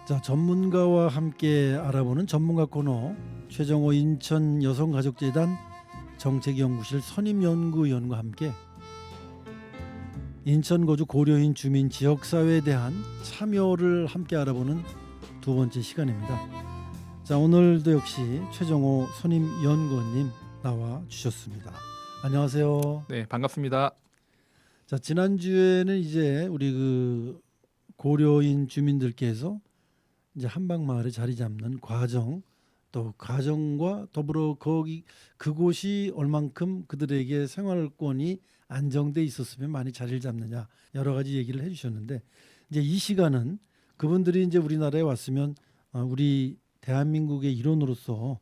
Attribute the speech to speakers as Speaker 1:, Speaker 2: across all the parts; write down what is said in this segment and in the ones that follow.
Speaker 1: 자, 전문가와 함께 알아보는 전문가 코너 최정호 인천 여성가족재단 정책연구실 선임연구위원과 함께 인천 거주 고려인 주민 지역사회에 대한 참여를 함께 알아보는 두 번째 시간입니다. 자, 오늘도 역시 최정호 선임연구원님 나와 주셨습니다. 안녕하세요.
Speaker 2: 네, 반갑습니다.
Speaker 1: 자, 지난주에는 이제 우리 고려인 주민들께서 이제 한방마을에 자리 잡는 과정, 또 가정과 더불어 그곳이 얼만큼 그들에게 생활권이 안정돼 있었으면 많이 자리를 잡느냐 여러 가지 얘기를 해주셨는데, 이제 이 시간은 그분들이 이제 우리나라에 왔으면 우리 대한민국의 일원으로서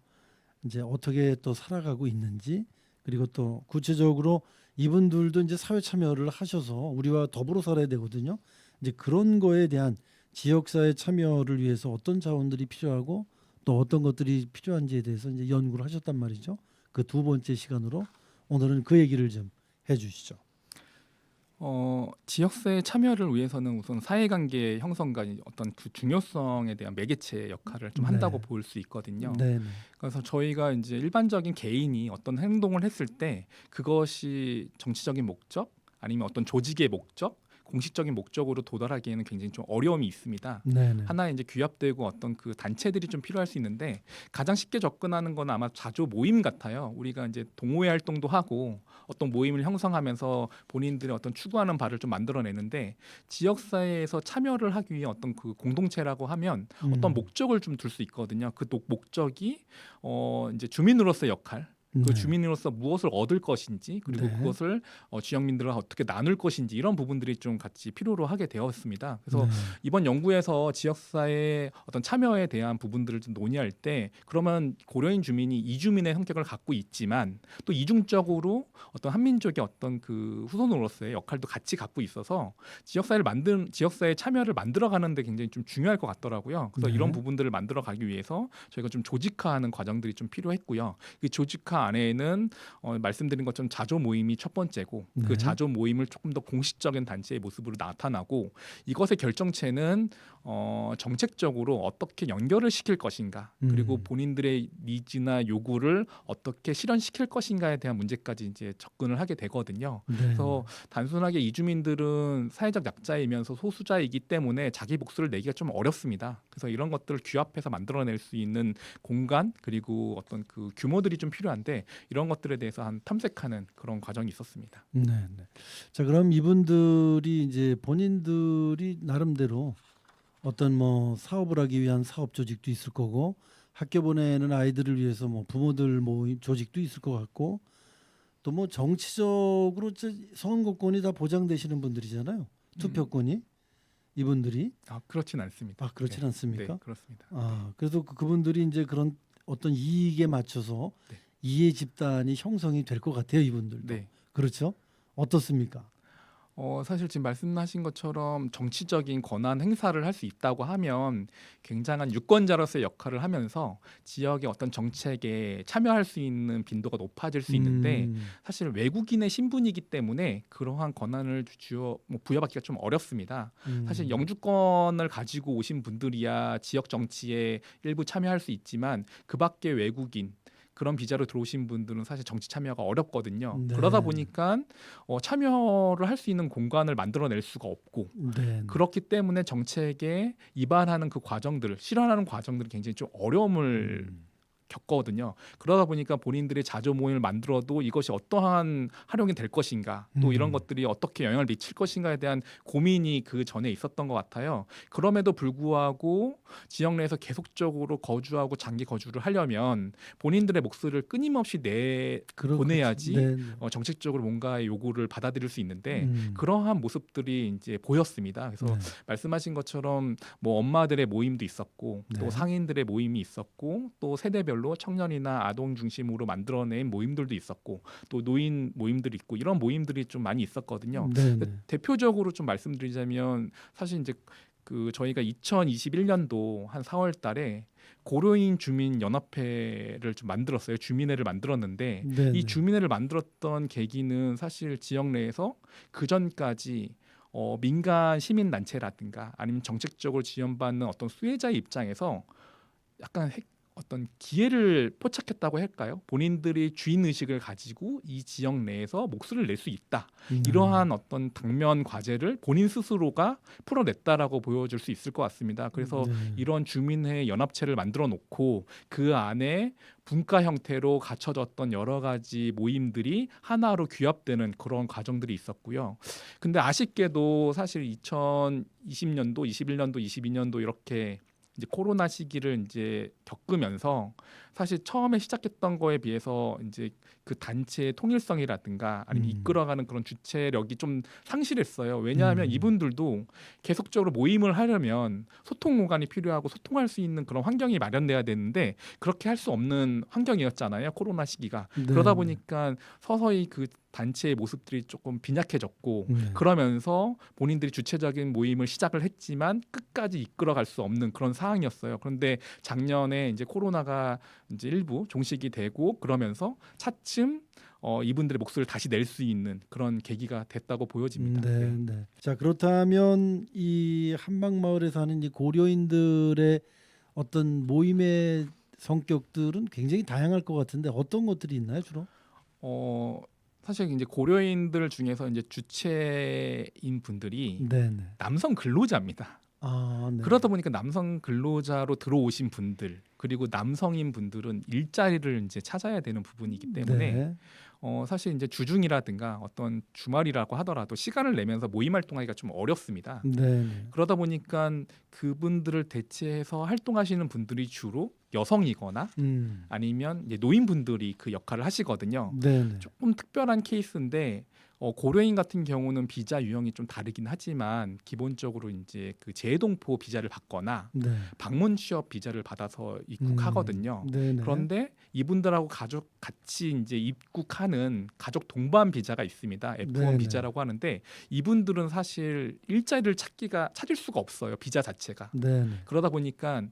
Speaker 1: 이제 어떻게 또 살아가고 있는지, 그리고 또 구체적으로 이분들도 이제 사회 참여를 하셔서 우리와 더불어 살아야 되거든요. 이제 그런 거에 대한 지역사회 참여를 위해서 어떤 자원들이 필요하고 또 어떤 것들이 필요한지에 대해서 이제 연구를 하셨단 말이죠. 그 두 번째 시간으로 오늘은 그 얘기를 좀 해주시죠.
Speaker 2: 지역사회 참여를 위해서는 우선 사회관계 형성과 어떤 그 중요성에 대한 매개체 역할을 좀 한다고
Speaker 1: 네.
Speaker 2: 볼 수 있거든요.
Speaker 1: 네,
Speaker 2: 그래서 저희가 이제 일반적인 개인이 어떤 행동을 했을 때 그것이 정치적인 목적 아니면 어떤 조직의 목적, 공식적인 목적으로 도달하기에는 굉장히 좀 어려움이 있습니다.
Speaker 1: 네,
Speaker 2: 하나의 이제 규합되고 어떤 그 단체들이 좀 필요할 수 있는데, 가장 쉽게 접근하는 건 아마 자조 모임 같아요. 우리가 이제 동호회 활동도 하고 어떤 모임을 형성하면서 본인들의 어떤 추구하는 바를 좀 만들어내는데, 지역사회에서 참여를 하기 위해 어떤 그 공동체라고 하면 어떤 목적을 좀 둘 수 있거든요. 그 목적이 이제 주민으로서의 역할, 그 주민으로서 무엇을 얻을 것인지, 그리고
Speaker 1: 네.
Speaker 2: 그것을 지역민들과 어떻게 나눌 것인지, 이런 부분들이 좀 같이 필요로 하게 되었습니다. 그래서 이번 연구에서 지역사회 어떤 참여에 대한 부분들을 좀 논의할 때, 그러면 고려인 주민이 이주민의 성격을 갖고 있지만 또 이중적으로 어떤 한민족의 어떤 그 후손으로서의 역할도 같이 갖고 있어서 지역사회 참여를 만들어가는데 굉장히 좀 중요할 것 같더라고요. 그래서
Speaker 1: 네.
Speaker 2: 이런 부분들을 만들어가기 위해서 저희가 좀 조직화하는 과정들이 좀 필요했고요. 그 조직화 안에는 말씀드린 것처럼 자조 모임이 첫 번째고,
Speaker 1: 네.
Speaker 2: 그 자조 모임을 조금 더 공식적인 단체의 모습으로 나타나고, 이것의 결정체는 정책적으로 어떻게 연결을 시킬 것인가, 그리고 본인들의 니즈나 요구를 어떻게 실현시킬 것인가에 대한 문제까지 이제 접근을 하게 되거든요.
Speaker 1: 네.
Speaker 2: 그래서 단순하게 이주민들은 사회적 약자이면서 소수자이기 때문에 자기 목소리를 내기가 좀 어렵습니다. 그래서 이런 것들을 규합해서 만들어낼 수 있는 공간, 그리고 어떤 그 규모들이 좀 필요한데, 이런 것들에 대해서 한 탐색하는 그런 과정이 있었습니다.
Speaker 1: 네, 네. 자, 그럼 이분들이 이제 본인들이 나름대로 어떤 뭐 사업을 하기 위한 사업 조직도 있을 거고, 학교 보내는 아이들을 위해서 뭐 부모들 모임 조직도 있을 것 같고, 또 뭐 정치적으로 선거권이 다 보장되시는 분들이잖아요. 투표권이 이분들이
Speaker 2: 그렇진 않습니다.
Speaker 1: 그렇진
Speaker 2: 네.
Speaker 1: 않습니까?
Speaker 2: 네, 그렇습니다.
Speaker 1: 그래도 그분들이 이제 그런 어떤 이익에 맞춰서
Speaker 2: 네.
Speaker 1: 이해 집단이 형성이 될 것 같아요, 이분들도.
Speaker 2: 네.
Speaker 1: 그렇죠? 어떻습니까?
Speaker 2: 사실 지금 말씀하신 것처럼 정치적인 권한 행사를 할 수 있다고 하면 굉장한 유권자로서의 역할을 하면서 지역의 어떤 정책에 참여할 수 있는 빈도가 높아질 수 있는데, 사실 외국인의 신분이기 때문에 그러한 권한을 부여받기가 좀 어렵습니다. 사실 영주권을 가지고 오신 분들이야 지역 정치에 일부 참여할 수 있지만, 그 밖에 외국인, 그런 비자로 들어오신 분들은 사실 정치 참여가 어렵거든요.
Speaker 1: 네.
Speaker 2: 그러다 보니까 참여를 할 수 있는 공간을 만들어낼 수가 없고,
Speaker 1: 네.
Speaker 2: 그렇기 때문에 정책에 입안하는 그 과정들을 실현하는 과정들이 굉장히 좀 어려움을 겪거든요. 그러다 보니까 본인들의 자조 모임을 만들어도 이것이 어떠한 활용이 될 것인가, 또 이런 것들이 어떻게 영향을 미칠 것인가에 대한 고민이 그 전에 있었던 것 같아요. 그럼에도 불구하고 지역 내에서 계속적으로 거주하고 장기 거주를 하려면 본인들의 목소리를 끊임없이 보내야지
Speaker 1: 네.
Speaker 2: 정책적으로 뭔가의 요구를 받아들일 수 있는데, 그러한 모습들이 이제 보였습니다. 그래서
Speaker 1: 네.
Speaker 2: 말씀하신 것처럼 뭐 엄마들의 모임도 있었고,
Speaker 1: 네.
Speaker 2: 또 상인들의 모임이 있었고, 또 세대별로 청년이나 아동 중심으로 만들어낸 모임들도 있었고, 또 노인 모임들이 있고, 이런 모임들이 좀 많이 있었거든요.
Speaker 1: 네.
Speaker 2: 대표적으로 좀 말씀드리자면, 사실 이제 저희가 2021년도 한 4월 달에 고려인 주민 연합회를 좀 만들었어요. 주민회를 만들었는데,
Speaker 1: 네.
Speaker 2: 이 주민회를 만들었던 계기는 사실 지역 내에서 그 전까지 민간 시민 단체라든가 아니면 정책적으로 지원받는 어떤 수혜자의 입장에서 약간 어떤 기회를 포착했다고 할까요? 본인들이 주인 의식을 가지고 이 지역 내에서 목소리를 낼 수 있다. 이러한 어떤 당면 과제를 본인 스스로가 풀어냈다라고 보여줄 수 있을 것 같습니다. 그래서
Speaker 1: 네.
Speaker 2: 이런 주민회 연합체를 만들어 놓고 그 안에 분과 형태로 갖춰졌던 여러 가지 모임들이 하나로 규합되는 그런 과정들이 있었고요. 근데 아쉽게도 사실 2020년도, 21년도, 22년도 이렇게 이제 코로나 시기를 이제 겪으면서 사실 처음에 시작했던 거에 비해서 이제 그 단체의 통일성이라든가 아니면 이끌어가는 그런 주체력이 좀 상실했어요. 왜냐하면 이분들도 계속적으로 모임을 하려면 소통 공간이 필요하고 소통할 수 있는 그런 환경이 마련돼야 되는데 그렇게 할 수 없는 환경이었잖아요. 코로나 시기가.
Speaker 1: 네.
Speaker 2: 그러다 보니까 서서히 그 단체의 모습들이 조금 빈약해졌고
Speaker 1: 네.
Speaker 2: 그러면서 본인들이 주체적인 모임을 시작을 했지만 끝까지 이끌어갈 수 없는 그런 상황이었어요. 그런데 작년에 이제 코로나가 이제 일부 종식이 되고 그러면서 차츰 이분들의 목소리를 다시 낼 수 있는 그런 계기가 됐다고 보여집니다.
Speaker 1: 네,
Speaker 2: 네.
Speaker 1: 네. 자, 그렇다면 이 한방마을에 사는 이 고려인들의 어떤 모임의 성격들은 굉장히 다양할 것 같은데 어떤 것들이 있나요, 주로?
Speaker 2: 어, 사실 이제 고려인들 중에서 이제 주체인 분들이
Speaker 1: 네, 네.
Speaker 2: 남성 근로자입니다.
Speaker 1: 아, 네.
Speaker 2: 그러다 보니까 남성 근로자로 들어오신 분들 그리고 남성인 분들은 일자리를 이제 찾아야 되는 부분이기 때문에
Speaker 1: 네.
Speaker 2: 사실 이제 주중이라든가 어떤 주말이라고 하더라도 시간을 내면서 모임 활동하기가 좀 어렵습니다.
Speaker 1: 네, 네.
Speaker 2: 그러다 보니까 그분들을 대체해서 활동하시는 분들이 주로 여성이거나 아니면 이제 노인분들이 그 역할을 하시거든요.
Speaker 1: 네, 네.
Speaker 2: 조금 특별한 케이스인데 고려인 같은 경우는 비자 유형이 좀 다르긴 하지만 기본적으로 이제 그 재동포 비자를 받거나
Speaker 1: 네.
Speaker 2: 방문 취업 비자를 받아서 입국하거든요.
Speaker 1: 네, 네.
Speaker 2: 그런데 이분들하고 가족 같이 이제 입국하는 가족 동반 비자가 있습니다. F1
Speaker 1: 네네.
Speaker 2: 비자라고 하는데 이분들은 사실 일자리를 찾을 수가 없어요. 비자 자체가.
Speaker 1: 네, 네.
Speaker 2: 그러다 보니까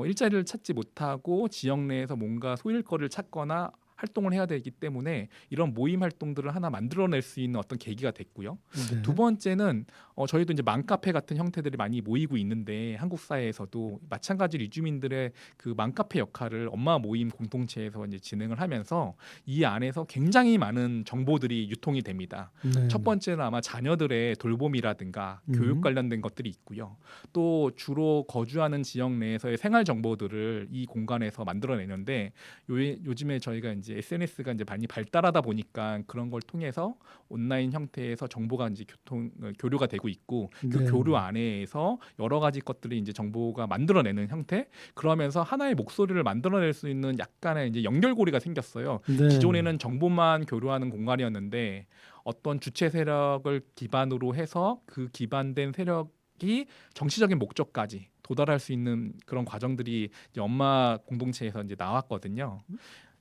Speaker 2: 일자리를 찾지 못하고 지역 내에서 뭔가 소일거리를 찾거나 활동을 해야 되기 때문에 이런 모임 활동들을 하나 만들어낼 수 있는 어떤 계기가 됐고요.
Speaker 1: 네.
Speaker 2: 두 번째는 저희도 이제 맘카페 같은 형태들이 많이 모이고 있는데 한국 사회에서도 마찬가지로 이주민들의 그 맘카페 역할을 엄마 모임 공동체에서 이제 진행을 하면서 이 안에서 굉장히 많은 정보들이 유통이 됩니다.
Speaker 1: 네,
Speaker 2: 첫
Speaker 1: 네.
Speaker 2: 번째는 아마 자녀들의 돌봄이라든가 교육 관련된 것들이 있고요. 또 주로 거주하는 지역 내에서의 생활 정보들을 이 공간에서 만들어내는데 요즘에 저희가 이제 SNS가 이제 많이 발달하다 보니까 그런 걸 통해서 온라인 형태에서 정보가 이제 교류가 되고 있고 그
Speaker 1: 네.
Speaker 2: 교류 안에서 여러 가지 것들이 이제 정보가 만들어내는 형태 그러면서 하나의 목소리를 만들어낼 수 있는 약간의 이제 연결고리가 생겼어요.
Speaker 1: 네.
Speaker 2: 기존에는 정보만 교류하는 공간이었는데 어떤 주체 세력을 기반으로 해서 그 기반된 세력이 정치적인 목적까지 도달할 수 있는 그런 과정들이 이제 엄마 공동체에서 이제 나왔거든요.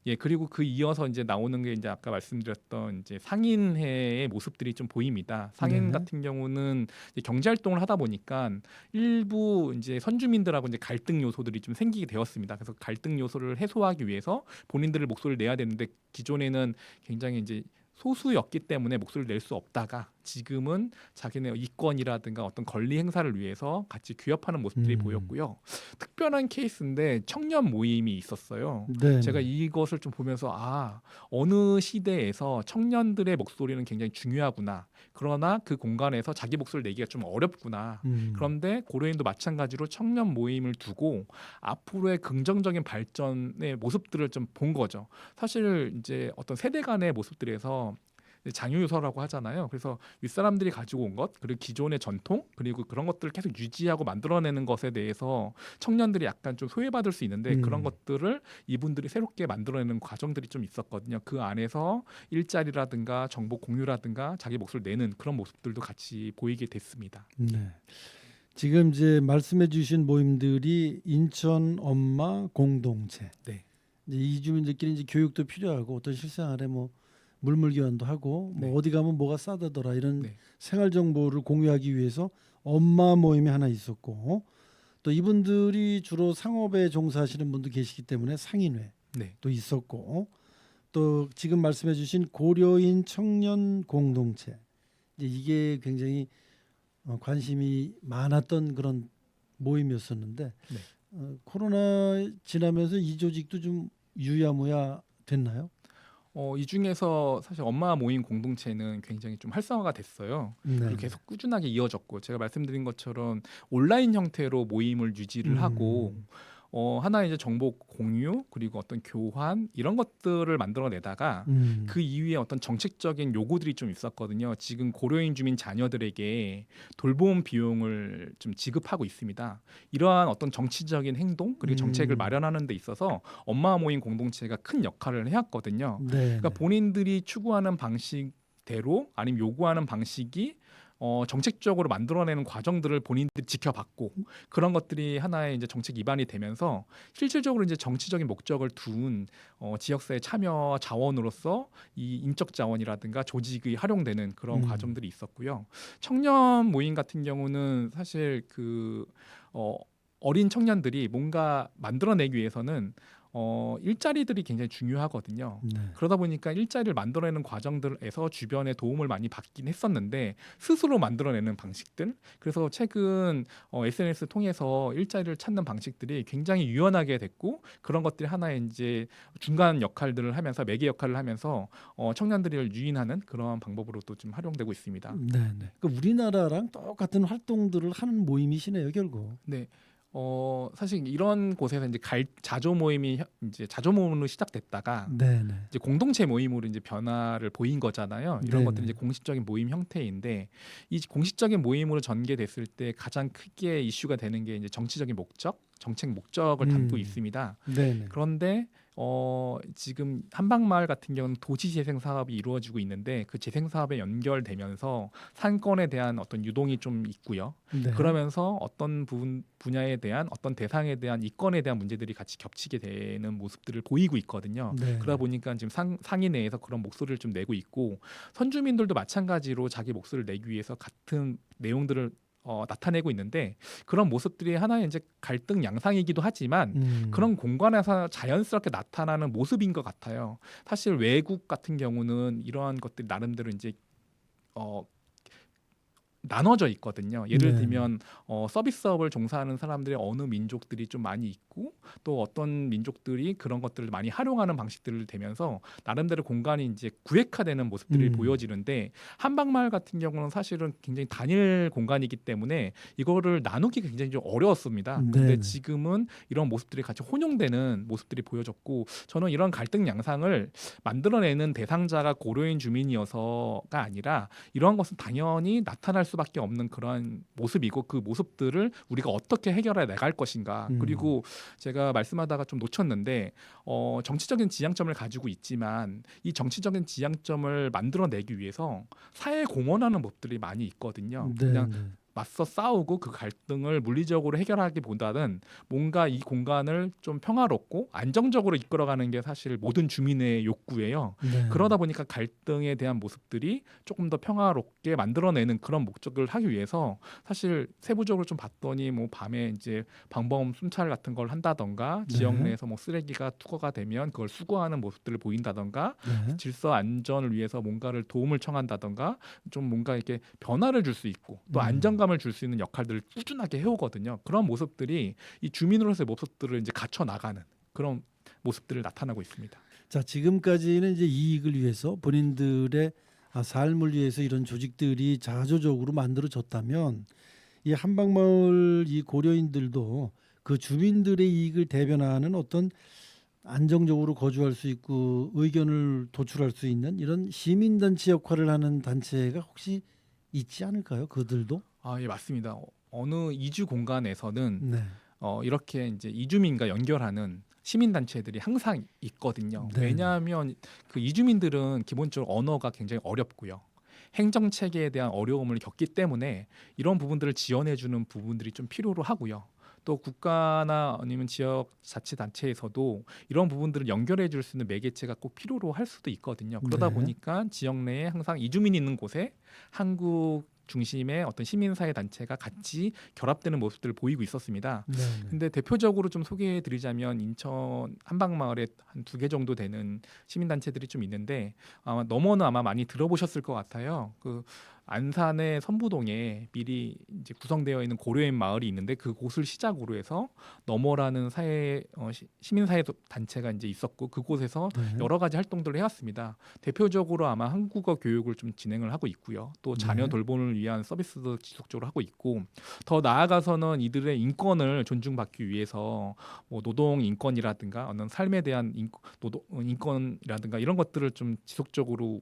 Speaker 2: 예, 그리고 그 이어서 이제 나오는 게 이제 아까 말씀드렸던 이제 상인회의 모습들이 좀 보입니다. 상인
Speaker 1: 네.
Speaker 2: 같은 경우는 이제 경제 활동을 하다 보니까 일부 이제 선주민들하고 이제 갈등 요소들이 좀 생기게 되었습니다. 그래서 갈등 요소를 해소하기 위해서 본인들의 목소리를 내야 되는데 기존에는 굉장히 이제 소수였기 때문에 목소리를 낼 수 없다가 지금은 자기네 이권이라든가 어떤 권리 행사를 위해서 같이 규합하는 모습들이 보였고요. 특별한 케이스인데 청년 모임이 있었어요.
Speaker 1: 네.
Speaker 2: 제가 이것을 좀 보면서 어느 시대에서 청년들의 목소리는 굉장히 중요하구나. 그러나 그 공간에서 자기 목소리를 내기가 좀 어렵구나. 그런데 고려인도 마찬가지로 청년 모임을 두고 앞으로의 긍정적인 발전의 모습들을 좀 본 거죠. 사실 이제 어떤 세대 간의 모습들에서 장유유서라고 하잖아요. 그래서 윗사람들이 가지고 온 것, 그리고 기존의 전통, 그리고 그런 것들을 계속 유지하고 만들어내는 것에 대해서 청년들이 약간 좀 소외받을 수 있는데 그런 것들을 이분들이 새롭게 만들어내는 과정들이 좀 있었거든요. 그 안에서 일자리라든가 정보 공유라든가 자기 목소리를 내는 그런 모습들도 같이 보이게 됐습니다.
Speaker 1: 네. 지금 이제 말씀해주신 모임들이 인천 엄마 공동체.
Speaker 2: 네.
Speaker 1: 이제 이주민들끼리 이제 교육도 필요하고 어떤 실생활에 뭐 물물교환도 하고 뭐
Speaker 2: 네.
Speaker 1: 어디 가면 뭐가 싸다더라 이런
Speaker 2: 네.
Speaker 1: 생활 정보를 공유하기 위해서 엄마 모임이 하나 있었고 또 이분들이 주로 상업에 종사하시는 분도 계시기 때문에 상인회도
Speaker 2: 네.
Speaker 1: 있었고 또 지금 말씀해주신 고려인 청년 공동체 이제 이게 굉장히 관심이 많았던 그런 모임이었었는데
Speaker 2: 네.
Speaker 1: 코로나 지나면서 이 조직도 좀 유야무야 됐나요?
Speaker 2: 이 중에서 사실 엄마 모임 공동체는 굉장히 좀 활성화가 됐어요.
Speaker 1: 네.
Speaker 2: 그리고 계속 꾸준하게 이어졌고 제가 말씀드린 것처럼 온라인 형태로 모임을 유지를 하고 하나의 이제 정보 공유 그리고 어떤 교환 이런 것들을 만들어내다가 그 이후에 어떤 정책적인 요구들이 좀 있었거든요. 지금 고려인 주민 자녀들에게 돌봄 비용을 좀 지급하고 있습니다. 이러한 어떤 정치적인 행동 그리고 정책을 마련하는 데 있어서 엄마 모임 공동체가 큰 역할을 해왔거든요.
Speaker 1: 네.
Speaker 2: 그러니까 본인들이 추구하는 방식대로 아니면 요구하는 방식이 정책적으로 만들어내는 과정들을 본인들이 지켜봤고 그런 것들이 하나의 이제 정책 기반이 되면서 실질적으로 이제 정치적인 목적을 둔 지역사회 참여 자원으로서 이 인적 자원이라든가 조직이 활용되는 그런 과정들이 있었고요. 청년 모임 같은 경우는 사실 어린 청년들이 뭔가 만들어내기 위해서는 일자리들이 굉장히 중요하거든요.
Speaker 1: 네.
Speaker 2: 그러다 보니까 일자리를 만들어내는 과정들에서 주변의 도움을 많이 받긴 했었는데 스스로 만들어내는 방식들 그래서 최근 SNS 통해서 일자리를 찾는 방식들이 굉장히 유연하게 됐고 그런 것들이 하나의 이제 중간 역할들을 하면서 매개 역할을 하면서 청년들을 유인하는 그런 방법으로도 좀 활용되고 있습니다.
Speaker 1: 네. 네. 그 우리나라랑 똑같은 활동들을 하는 모임이시네요, 결국.
Speaker 2: 네. 사실 이런 곳에서 이제 자조 모임이 이제 자조 모임으로 시작됐다가
Speaker 1: 네. 네.
Speaker 2: 이제 공동체 모임으로 이제 변화를 보인 거잖아요. 이런
Speaker 1: 네네.
Speaker 2: 것들이 이제 공식적인 모임 형태인데 이 공식적인 모임으로 전개됐을 때 가장 크게 이슈가 되는 게 이제 정치적인 목적, 정책 목적을 담고 있습니다.
Speaker 1: 네. 네.
Speaker 2: 그런데 지금 한방마을 같은 경우는 도시 재생 사업이 이루어지고 있는데 그 재생 사업에 연결되면서 상권에 대한 어떤 유동이 좀 있고요.
Speaker 1: 네.
Speaker 2: 그러면서 어떤 분야에 대한 어떤 대상에 대한 이권에 대한 문제들이 같이 겹치게 되는 모습들을 보이고 있거든요.
Speaker 1: 네.
Speaker 2: 그러다 보니까 지금 상위 내에서 그런 목소리를 좀 내고 있고 선주민들도 마찬가지로 자기 목소리를 내기 위해서 같은 내용들을 나타내고 있는데 그런 모습들이 하나의 이제 갈등 양상이기도 하지만 그런 공간에서 자연스럽게 나타나는 모습인 것 같아요. 사실 외국 같은 경우는 이러한 것들이 나름대로 이제 나눠져 있거든요. 예를
Speaker 1: 네.
Speaker 2: 들면 서비스업을 종사하는 사람들의 어느 민족들이 좀 많이 있고 또 어떤 민족들이 그런 것들을 많이 활용하는 방식들을 되면서 나름대로 공간이 이제 구획화되는 모습들이 보여지는데 한방마을 같은 경우는 사실은 굉장히 단일 공간이기 때문에 이거를 나누기가 굉장히 좀 어려웠습니다. 근데
Speaker 1: 네네.
Speaker 2: 지금은 이런 모습들이 같이 혼용되는 모습들이 보여졌고 저는 이런 갈등 양상을 만들어내는 대상자가 고려인 주민이어서가 아니라 이러한 것은 당연히 나타날 수밖에 없는 그런 모습이고 그 모습들을 우리가 어떻게 해결해 나갈 것인가. 그리고 제가 말씀하다가 좀 놓쳤는데 정치적인 지향점을 가지고 있지만 이 정치적인 지향점을 만들어내기 위해서 사회에 공헌하는 법들이 많이 있거든요.
Speaker 1: 네.
Speaker 2: 그냥
Speaker 1: 네.
Speaker 2: 맞서 싸우고 그 갈등을 물리적으로 해결하기보다는 뭔가 이 공간을 좀 평화롭고 안정적으로 이끌어가는 게 사실 모든 주민의 욕구예요.
Speaker 1: 네.
Speaker 2: 그러다 보니까 갈등에 대한 모습들이 조금 더 평화롭게 만들어내는 그런 목적을 하기 위해서 사실 세부적으로 좀 봤더니 뭐 밤에 이제 방범 순찰 같은 걸 한다던가 지역
Speaker 1: 네.
Speaker 2: 내에서 뭐 쓰레기가 투거가 되면 그걸 수거하는 모습들을 보인다던가
Speaker 1: 네.
Speaker 2: 질서 안전을 위해서 뭔가를 도움을 청한다던가 좀 뭔가 이렇게 변화를 줄 수 있고 또 안정감을 줄 수 있는 역할들을 꾸준하게 해오거든요. 그런 모습들이 이 주민으로서의 모습들을 이제 갖춰 나가는 그런 모습들을 나타나고 있습니다.
Speaker 1: 자, 지금까지는 이제 이익을 위해서 본인들의 삶을 위해서 이런 조직들이 자조적으로 만들어졌다면 이 한방마을 이 고려인들도 그 주민들의 이익을 대변하는 어떤 안정적으로 거주할 수 있고 의견을 도출할 수 있는 이런 시민단체 역할을 하는 단체가 혹시 있지 않을까요? 그들도?
Speaker 2: 예, 맞습니다. 어느 이주 공간에서는
Speaker 1: 네.
Speaker 2: 이렇게 이제 이주민과 연결하는 시민단체들이 항상 있거든요.
Speaker 1: 네.
Speaker 2: 왜냐하면 그 이주민들은 기본적으로 언어가 굉장히 어렵고요. 행정 체계에 대한 어려움을 겪기 때문에 이런 부분들을 지원해주는 부분들이 좀 필요로 하고요. 또 국가나 아니면 지역 자치단체에서도 이런 부분들을 연결해 줄 수 있는 매개체가 꼭 필요로 할 수도 있거든요. 그러다
Speaker 1: 네.
Speaker 2: 보니까 지역 내에 항상 이주민이 있는 곳에 한국 중심의 어떤 시민사회 단체가 같이 결합되는 모습들을 보이고 있었습니다.
Speaker 1: 네.
Speaker 2: 근데 대표적으로 좀 소개해 드리자면 인천 한방마을에 한 2개 정도 되는 시민단체들이 좀 있는데 너무나 아마 많이 들어보셨을 것 같아요. 안산의 선부동에 미리 이제 구성되어 있는 고려인 마을이 있는데 그곳을 시작으로 해서 너머라는 시민사회 단체가 이제 있었고 그곳에서
Speaker 1: 네.
Speaker 2: 여러 가지 활동들을 해왔습니다. 대표적으로 아마 한국어 교육을 좀 진행을 하고 있고요. 또 자녀
Speaker 1: 네.
Speaker 2: 돌봄을 위한 서비스도 지속적으로 하고 있고 더 나아가서는 이들의 인권을 존중받기 위해서 뭐 노동 인권이라든가 어떤 삶에 대한 인권이라든가 이런 것들을 좀 지속적으로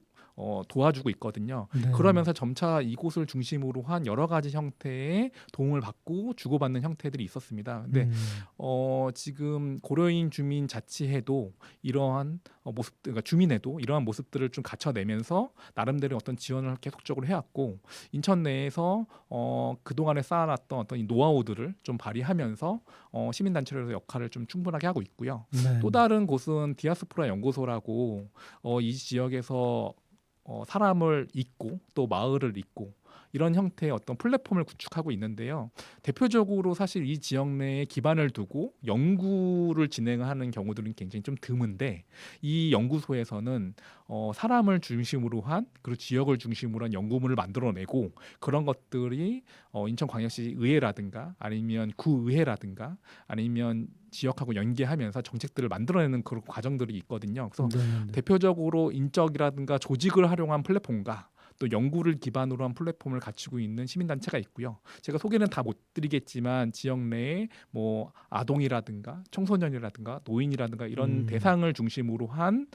Speaker 2: 도와주고 있거든요.
Speaker 1: 네.
Speaker 2: 그러면서 점차 이곳을 중심으로 한 여러 가지 형태의 도움을 받고 주고받는 형태들이 있었습니다. 근데 지금 고려인 주민 자치회도 이러한 그러니까 주민회도 이러한 모습들을 좀 갖춰내면서 나름대로 어떤 지원을 계속적으로 해왔고 인천 내에서 그동안에 쌓아놨던 어떤 이 노하우들을 좀 발휘하면서 시민단체로서 역할을 좀 충분하게 하고 있고요.
Speaker 1: 네.
Speaker 2: 또 다른 곳은 디아스포라 연구소라고 이 지역에서 사람을 잇고 또 마을을 잇고 이런 형태의 어떤 플랫폼을 구축하고 있는데요. 대표적으로 사실 이 지역 내에 기반을 두고 연구를 진행하는 경우들은 굉장히 좀 드문데 이 연구소에서는 사람을 중심으로 한 그리고 지역을 중심으로 한 연구물을 만들어내고 그런 것들이 인천광역시 의회라든가 아니면 구의회라든가 아니면 지역하고 연계하면서 정책들을 만들어내는 그런 과정들이 있거든요. 그래서
Speaker 1: 네.
Speaker 2: 대표적으로 인적이라든가 조직을 활용한 플랫폼과 또 연구를 기반으로 한 플랫폼을 갖추고 있는 시민단체가 있고요. 제가 소개는 다 못 드리겠지만 지역 내에 뭐 아동이라든가 청소년이라든가 노인이라든가 이런 대상을 중심으로 한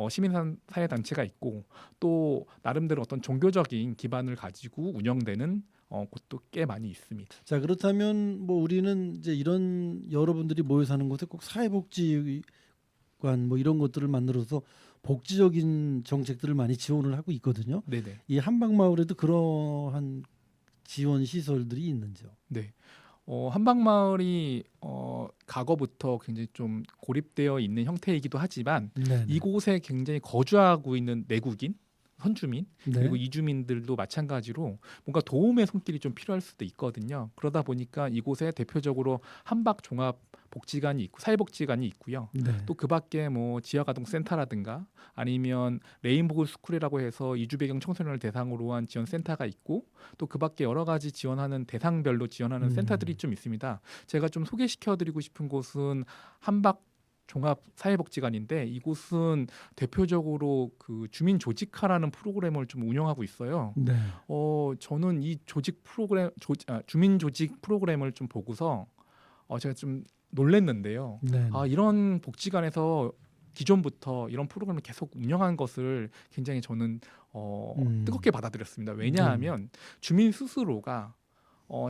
Speaker 2: 시민사회단체가 있고 또 나름대로 어떤 종교적인 기반을 가지고 운영되는 곳도 꽤 많이 있습니다.
Speaker 1: 자, 그렇다면 뭐 우리는 이제 이런 여러분들이 모여 사는 곳에 꼭 사회복지관 뭐 이런 것들을 만들어서 복지적인 정책들을 많이 지원을 하고 있거든요.
Speaker 2: 네네.
Speaker 1: 이 한방마을에도 그러한 지원 시설들이 있는지요?
Speaker 2: 네. 한방마을이 과거부터 굉장히 좀 고립되어 있는 형태이기도 하지만
Speaker 1: 네.
Speaker 2: 이곳에 굉장히 거주하고 있는 내국인, 선주민
Speaker 1: 네.
Speaker 2: 그리고 이주민들도 마찬가지로 뭔가 도움의 손길이 좀 필요할 수도 있거든요. 그러다 보니까 이곳에 대표적으로 한박 종합 복지관이 있고 사회복지관이 있고요.
Speaker 1: 네.
Speaker 2: 또 그밖에 뭐 지역아동센터라든가 아니면 레인보우 스쿨이라고 해서 이주 배경 청소년을 대상으로 한 지원 센터가 있고 또 그밖에 여러 가지 지원하는 대상별로 지원하는 센터들이 좀 있습니다. 제가 좀 소개시켜드리고 싶은 곳은 한박 종합 사회복지관인데 이곳은 대표적으로 그 주민 조직화라는 프로그램을 좀 운영하고 있어요.
Speaker 1: 네.
Speaker 2: 저는 이 주민 조직 프로그램을 좀 보고서 제가 좀 놀랬는데요.
Speaker 1: 네.
Speaker 2: 이런 복지관에서 기존부터 이런 프로그램을 계속 운영한 것을 굉장히 저는 뜨겁게 받아들였습니다. 왜냐하면 주민 스스로가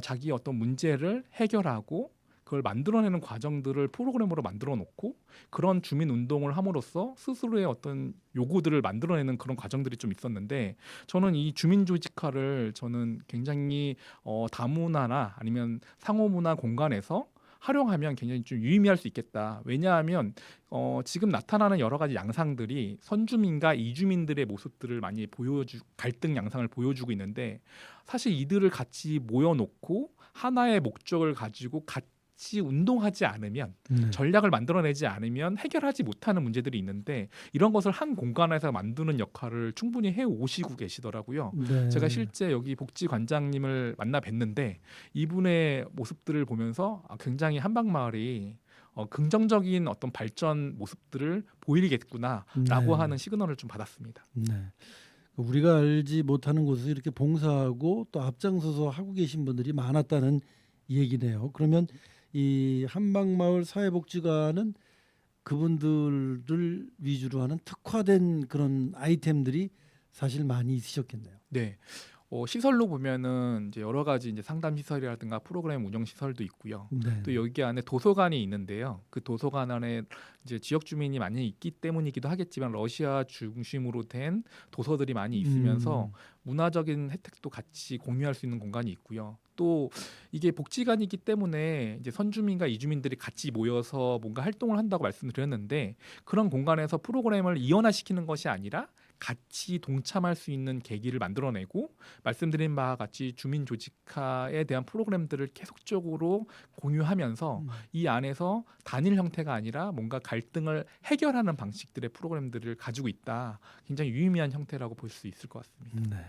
Speaker 2: 자기 어떤 문제를 해결하고 그걸 만들어내는 과정들을 프로그램으로 만들어 놓고 그런 주민 운동을 함으로써 스스로의 어떤 요구들을 만들어내는 그런 과정들이 좀 있었는데 저는 이 주민 조직화를 저는 굉장히 다문화나 아니면 상호문화 공간에서 활용하면 굉장히 좀 유의미할 수 있겠다. 왜냐하면 지금 나타나는 여러 가지 양상들이 선주민과 이주민들의 모습들을 많이 갈등 양상을 보여주고 있는데 사실 이들을 같이 모여놓고 하나의 목적을 가지고 같이 운동하지 않으면 전략을 만들어내지 않으면 해결하지 못하는 문제들이 있는데 이런 것을 한 공간에서 만드는 역할을 충분히 해오시고 계시더라고요.
Speaker 1: 네.
Speaker 2: 제가 실제 여기 복지관장님을 만나 뵀는데 이분의 모습들을 보면서 굉장히 한방마을이 긍정적인 어떤 발전 모습들을 보이겠구나라고 하는 시그널을 좀 받았습니다.
Speaker 1: 네. 우리가 알지 못하는 곳에서 이렇게 봉사하고 또 앞장서서 하고 계신 분들이 많았다는 얘기네요. 그러면 이 한방마을 사회복지관은 그분들을 위주로 하는 특화된 그런 아이템들이 사실 많이 있으셨겠네요.
Speaker 2: 네. 시설로 보면은 이제 여러 가지 이제 상담 시설이라든가 프로그램 운영 시설도 있고요.
Speaker 1: 네.
Speaker 2: 또 여기 안에 도서관이 있는데요. 그 도서관 안에 이제 지역 주민이 많이 있기 때문이기도 하겠지만 러시아 중심으로 된 도서들이 많이 있으면서 문화적인 혜택도 같이 공유할 수 있는 공간이 있고요. 또 이게 복지관이기 때문에 이제 선주민과 이주민들이 같이 모여서 뭔가 활동을 한다고 말씀드렸는데 그런 공간에서 프로그램을 이원화시키는 것이 아니라 같이 동참할 수 있는 계기를 만들어내고 말씀드린 바와 같이 주민 조직화에 대한 프로그램들을 계속적으로 공유하면서 이 안에서 단일 형태가 아니라 뭔가 갈등을 해결하는 방식들의 프로그램들을 가지고 있다. 굉장히 유의미한 형태라고 볼 수 있을 것 같습니다.
Speaker 1: 네.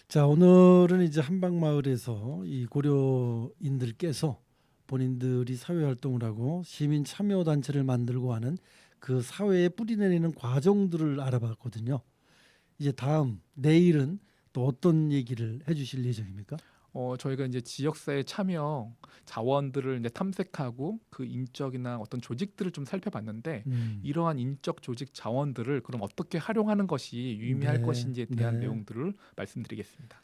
Speaker 1: 자, 오늘은 이제 한방마을에서 이 고려인들께서 본인들이 사회 활동을 하고 시민 참여 단체를 만들고 하는 그 사회에 뿌리내리는 과정들을 알아봤거든요. 이제 다음 내일은 또 어떤 얘기를 해주실 예정입니까?
Speaker 2: 저희가 이제 지역사회 참여 자원들을 이제 탐색하고 그 인적이나 어떤 조직들을 좀 살펴봤는데 이러한 인적 조직 자원들을 그럼 어떻게 활용하는 것이 유의미할
Speaker 1: 네,
Speaker 2: 것인지에 대한
Speaker 1: 네.
Speaker 2: 내용들을 말씀드리겠습니다.